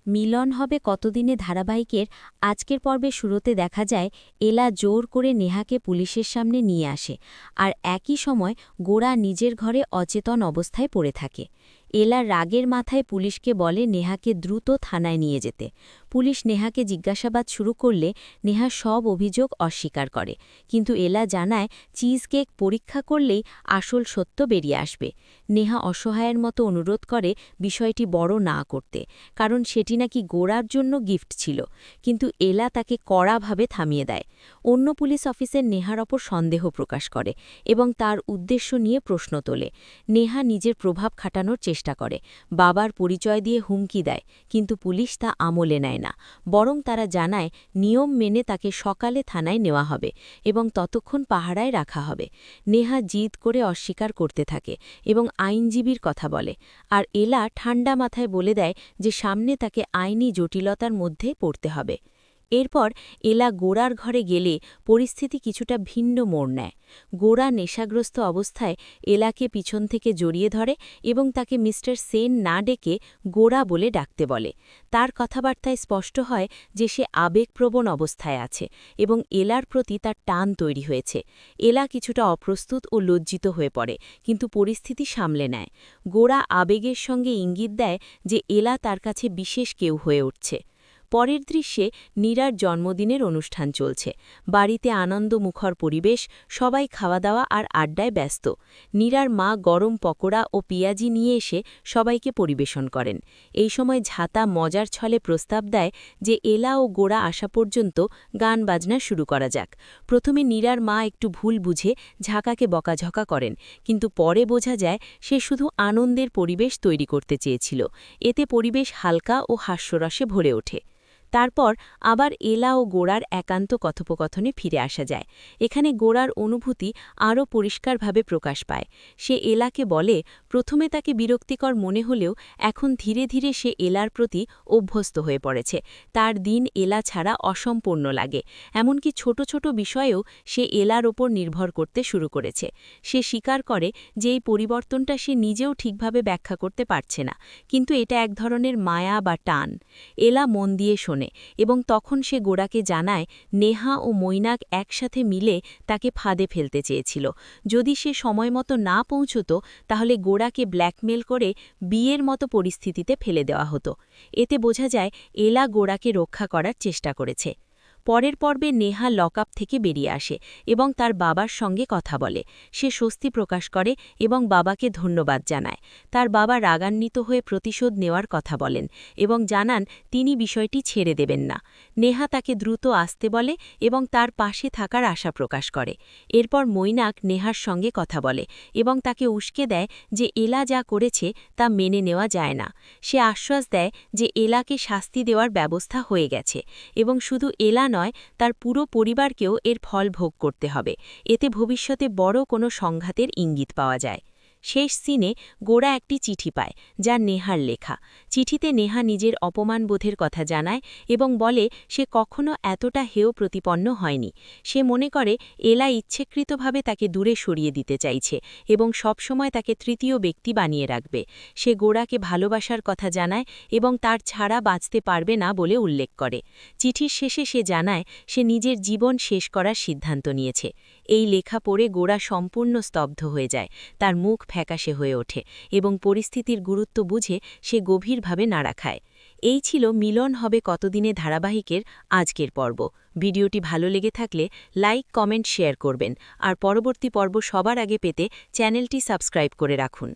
মিলন হবে কতদিনে ধারাবাহিকের আজকের পর্বে শুরুতে দেখা যায় এলা জোর করে নেহাকে পুলিশের সামনে নিয়ে আসে আর একই সময় গোরা নিজের ঘরে অচেতন অবস্থায় পড়ে থাকে। এলা রাগের মাথায় পুলিশকে বলে নেহাকে দ্রুত থানায় নিয়ে যেতে। পুলিশ নেহাকে জিজ্ঞাসাবাদ শুরু করলে নেহা সব অভিযোগ অস্বীকার করে, কিন্তু এলা জানায় চিজ কেক পরীক্ষা করলেই আসল সত্য বেরিয়ে আসবে। নেহা অসহায়ের মতো অনুরোধ করে বিষয়টি বড় না করতে, কারণ সেটি নাকি গোরার জন্য গিফট ছিল, কিন্তু এলা তাকে কড়াভাবে থামিয়ে দেয়। অন্য পুলিশ অফিসার নেহার ওপর সন্দেহ প্রকাশ করে এবং তার উদ্দেশ্য নিয়ে প্রশ্ন তোলে। নেহা নিজের প্রভাব খাটানোর চেষ্টা করে, বাবার পরিচয় দিয়ে হুমকি দেয়, কিন্তু পুলিশ তা আমলে নেয় না, বরং তারা জানায় নিয়ম মেনে তাকে সকালে থানায় নেওয়া হবে এবং ততক্ষণ পাহারায় রাখা হবে। নেহা জিদ করে অস্বীকার করতে থাকে এবং আইনজীবীর কথা বলে, আর এলা ঠান্ডা মাথায় বলে দেয় যে সামনে তাকে আইনি জটিলতার মধ্যে পড়তে হবে। এরপর এলা গোরার ঘরে গেলে পরিস্থিতি কিছুটা ভিন্ন মোড় নেয়। গোরা নেশাগ্রস্ত অবস্থায় এলাকে পিছন থেকে জড়িয়ে ধরে এবং তাকে মিস্টার সেন না ডেকে গোরা বলে ডাকতে বলে। তার কথাবার্তায় স্পষ্ট হয় যে সে আবেগপ্রবণ অবস্থায় আছে এবং এলার প্রতি তার টান তৈরি হয়েছে। এলা কিছুটা অপ্রস্তুত ও লজ্জিত হয়ে পড়ে, কিন্তু পরিস্থিতি সামলে নেয়। গোরা আবেগের সঙ্গে ইঙ্গিত দেয় যে এলা তার কাছে বিশেষ কেউ হয়ে উঠছে। পরের দৃশ্যে নীরার জন্মদিনের অনুষ্ঠান চলছে। বাড়িতে আনন্দমুখর পরিবেশ, সবাই খাওয়া দাওয়া আর আড্ডায় ব্যস্ত। নীরার মা গরম পকোড়া ও পিঁয়াজি নিয়ে এসে সবাইকে পরিবেশন করেন। এই সময় ঝাতা মজার ছলে প্রস্তাব দেয় যে এলা ও গোরা আসা পর্যন্ত গান বাজনা শুরু করা যাক। প্রথমে নীরার মা একটু ভুল বুঝে ঝাঁকাকে বকাঝকা করেন, কিন্তু পরে বোঝা যায় সে শুধু আনন্দের পরিবেশ তৈরি করতে চেয়েছিল। এতে পরিবেশ হালকা ও হাস্যরসে ভরে ওঠে। তারপর আবার এলা ও গোরার একান্ত কথোপকথনে ফিরে আসা যায়। এখানে গোরার অনুভূতি আরও পরিষ্কারভাবে প্রকাশ পায়। সে এলাকে বলে প্রথমে তাকে বিরক্তিকর মনে হলেও এখন ধীরে ধীরে সে এলার প্রতি অভ্যস্ত হয়ে পড়েছে। তার দিন এলা ছাড়া অসম্পূর্ণ লাগে, এমনকি ছোট ছোট বিষয়েও সে এলার ওপর নির্ভর করতে শুরু করেছে। সে স্বীকার করে যে এই পরিবর্তনটা সে নিজেও ঠিকভাবে ব্যাখ্যা করতে পারছে না, কিন্তু এটা এক ধরনের মায়া বা টান। এলা মন দিয়ে শোনে এবং তখন সে গোরাকে জানায় নেহা ও মৈনাক একসাথে মিলে তাকে ফাঁদে ফেলতে চেয়েছিল। যদি সে সময়মতো না পৌঁছত তাহলে গোরাকে ব্ল্যাকমেল করে বিয়ের মতো পরিস্থিতিতে ফেলে দেওয়া হতো। এতে বোঝা যায় এলা গোরাকে রক্ষা করার চেষ্টা করেছে। পরের পর্বে নেহা লকআপ থেকে বেরিয়ে আসে এবং তার বাবার সঙ্গে কথা বলে। সে স্বস্তি প্রকাশ করে এবং বাবাকে ধন্যবাদ জানায়। তার বাবা রাগান্বিত হয়ে প্রতিশোধ নেওয়ার কথা বলেন এবং জানান তিনি বিষয়টি ছেড়ে দেবেন না। নেহা তাকে দ্রুত আসতে বলে এবং তার পাশে থাকার আশা প্রকাশ করে। এরপর মৈনাক নেহার সঙ্গে কথা বলে এবং তাকে উস্কে দেয় যে এলা যা করেছে তা মেনে নেওয়া যায় না। সে আশ্বাস দেয় যে এলাকে শাস্তি দেওয়ার ব্যবস্থা হয়ে গেছে এবং শুধু এলা নয়, তার পুরো পরিবারকেও এর ফল ভোগ করতে হবে। এতে ভবিষ্যতে বড় কোনো সংঘাতের ইঙ্গিত পাওয়া যায়। শেষ সিনে গোরা একটি চিঠি পায়, যা নেহার লেখা। চিঠিতে নেহা নিজের অপমানবোধের কথা জানায় এবং বলে সে কখনো এতটা হেয় প্রতিপন্ন হয়নি। সে মনে করে এলা ইচ্ছেকৃতভাবে তাকে দূরে সরিয়ে দিতে চাইছে এবং সবসময় তাকে তৃতীয় ব্যক্তি বানিয়ে রাখবে। সে গোরাকে ভালোবাসার কথা জানায় এবং তার ছাড়া বাঁচতে পারবে না বলে উল্লেখ করে। চিঠির শেষে সে জানায় সে নিজের জীবন শেষ করার সিদ্ধান্ত নিয়েছে। এই লেখা পড়ে গোরা সম্পূর্ণ স্তব্ধ হয়ে যায়, তার মুখ ফ্যাকাশে হয়ে ওঠে এবং পরিস্থিতির গুরুত্ব বুঝে সে গভীরভাবে নাড়া খায়। এই ছিল মিলন হবে কতদিনে ধারাবাহিকের আজকের পর্ব। ভিডিওটি ভালো লেগে থাকলে লাইক, কমেন্ট, শেয়ার করবেন আর পরবর্তী পর্ব সবার আগে পেতে চ্যানেলটি সাবস্ক্রাইব করে রাখুন।